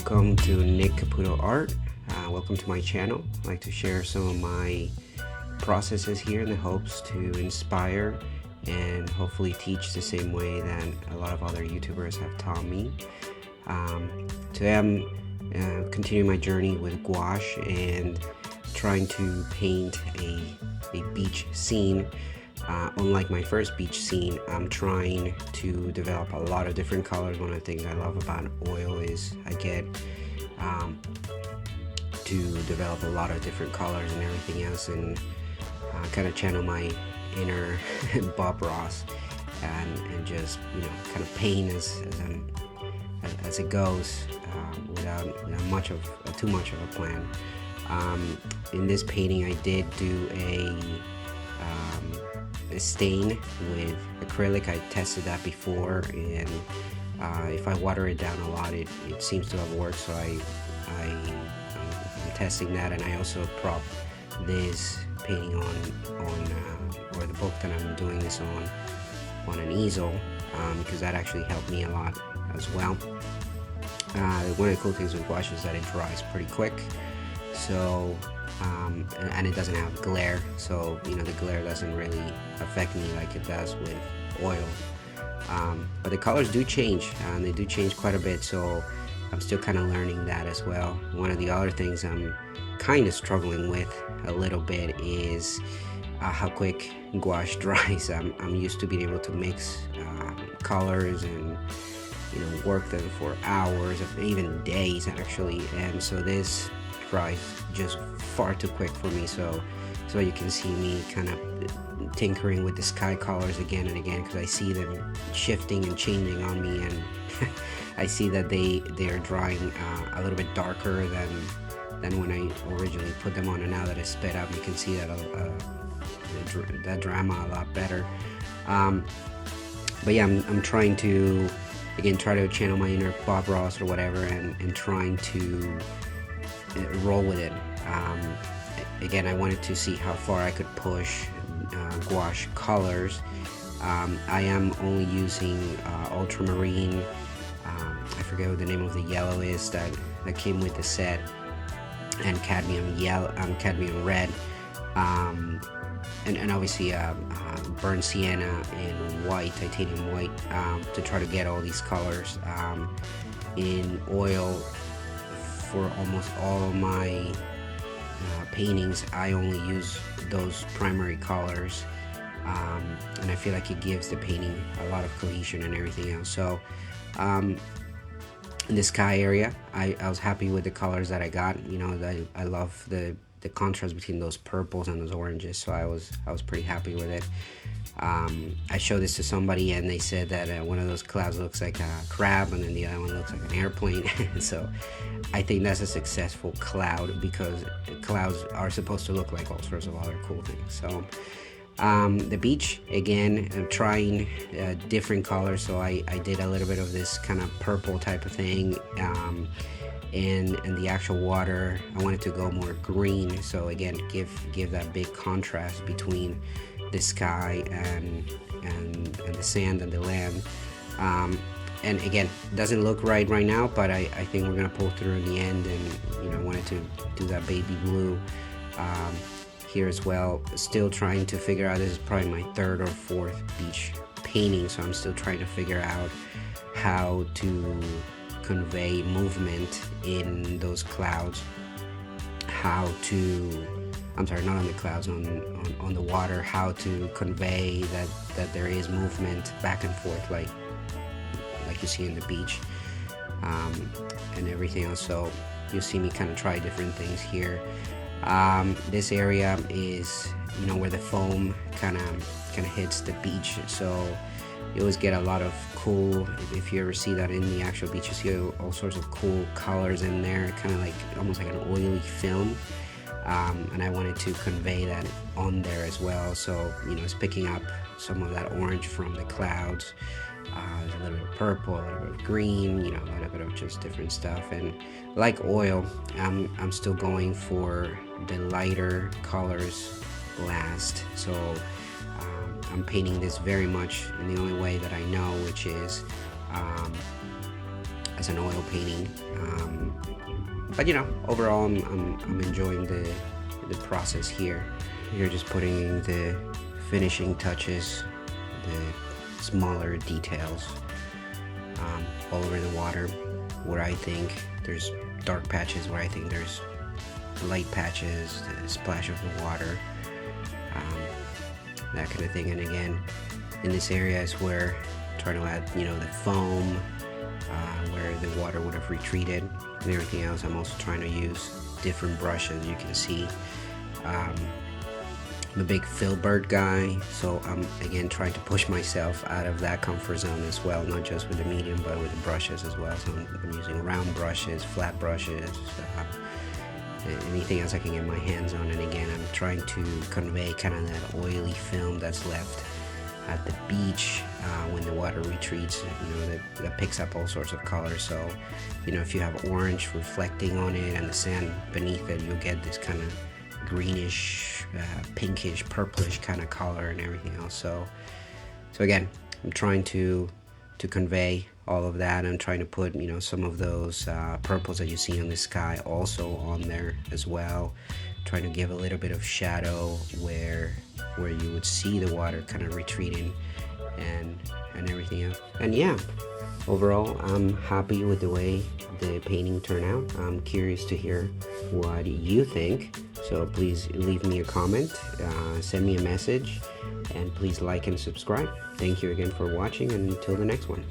welcome to Nick Caputo Art. Welcome to my channel. I'd like to share some of my processes here in the hopes to inspire and hopefully teach the same way that a lot of other YouTubers have taught me. Today I'm continuing my journey with gouache and trying to paint a beach scene. Unlike my first beach scene, I'm trying to develop a lot of different colors. One of the things I love about oil is I get to develop a lot of different colors and everything else, and kind of channel my inner Bob Ross and just kind of paint as it goes, without too much of a plan. In this painting, I did do a stain with acrylic. I tested that before, and if I water it down a lot, it seems to have worked. So I'm testing that, and I also prop this painting or the book that I'm doing this on an easel, because that actually helped me a lot as well. One of the cool things with gouache is that it dries pretty quick, so and it doesn't have glare, so the glare doesn't really affect me like it does with oil. But the colors do change, and they do change quite a bit, so I'm still kind of learning that as well. One of the other things I'm kind of struggling with a little bit is how quick gouache dries. I'm used to being able to mix colors and work them for hours, even days actually, and so this dries just far too quick for me. So you can see me kind of tinkering with the sky colors again and again, because I see them shifting and changing on me, and I see that they are drying a little bit darker than when I originally put them on, and now that it's sped up, you can see that drama a lot better. But yeah, I'm trying to try to channel my inner Bob Ross or whatever, and trying to roll with it. Again, I wanted to see how far I could push gouache colors. I am only using ultramarine. I forget what the name of the yellow is that came with the set, and cadmium red, and obviously burnt sienna and white, titanium white, to try to get all these colors. In oil, for almost all of my paintings, I only use those primary colors, and I feel like it gives the painting a lot of cohesion and everything else. So in the sky area, I was happy with the colors that I got. I love the contrast between those purples and those oranges, so I was pretty happy with it. I showed this to somebody, and they said that one of those clouds looks like a crab, and then the other one looks like an airplane. So I think that's a successful cloud, because clouds are supposed to look like all sorts of other cool things. So the beach, again, I'm trying different colors. So I did a little bit of this kind of purple type of thing, and the actual water, I wanted to go more green, so again, give that big contrast between the sky and the sand and the land. And again, doesn't look right now, but I think we're gonna pull through in the end. And I wanted to do that baby blue here as well. Still trying to figure out, this is probably my third or fourth beach painting, so I'm still trying to figure out how to convey movement in those clouds, I'm sorry, not on the clouds, on the water, how to convey that there is movement back and forth, like you see in the beach, and everything else. So you'll see me kind of try different things here. This area is where the foam kind of hits the beach, so you always get a lot of cool, if you ever see that in the actual beach, you see all sorts of cool colors in there, kind of like almost like an oily film. And I wanted to convey that on there as well. So it's picking up some of that orange from the clouds, a little bit of purple, a little bit of green, a little bit of just different stuff. And like oil, I'm still going for the lighter colors last. So I'm painting this very much in the only way that I know, which is as an oil painting. But overall, I'm enjoying the process here. You're just putting in the finishing touches, the smaller details all over the water, where I think there's dark patches, where I think there's light patches, the splash of the water, that kind of thing. And again, in this area is where I'm trying to add, the foam, where the water would have retreated, and everything else. I'm also trying to use different brushes. You can see I'm a big filbert guy, so I'm again trying to push myself out of that comfort zone as well, not just with the medium but with the brushes as well. So I'm using round brushes, flat brushes, anything else I can get my hands on. And again, I'm trying to convey kind of that oily film that's left at the beach when the water retreats, that picks up all sorts of colors. So if you have orange reflecting on it and the sand beneath it, you'll get this kind of greenish, pinkish, purplish kind of color and everything else. So again, I'm trying to convey all of that. I'm trying to put some of those purples that you see in the sky also on there as well, trying to give a little bit of shadow where you would see the water kind of retreating and everything else. And yeah, overall I'm happy with the way the painting turned out. I'm curious to hear what you think, so please leave me a comment, send me a message, and please like and subscribe. Thank you again for watching, and until the next one.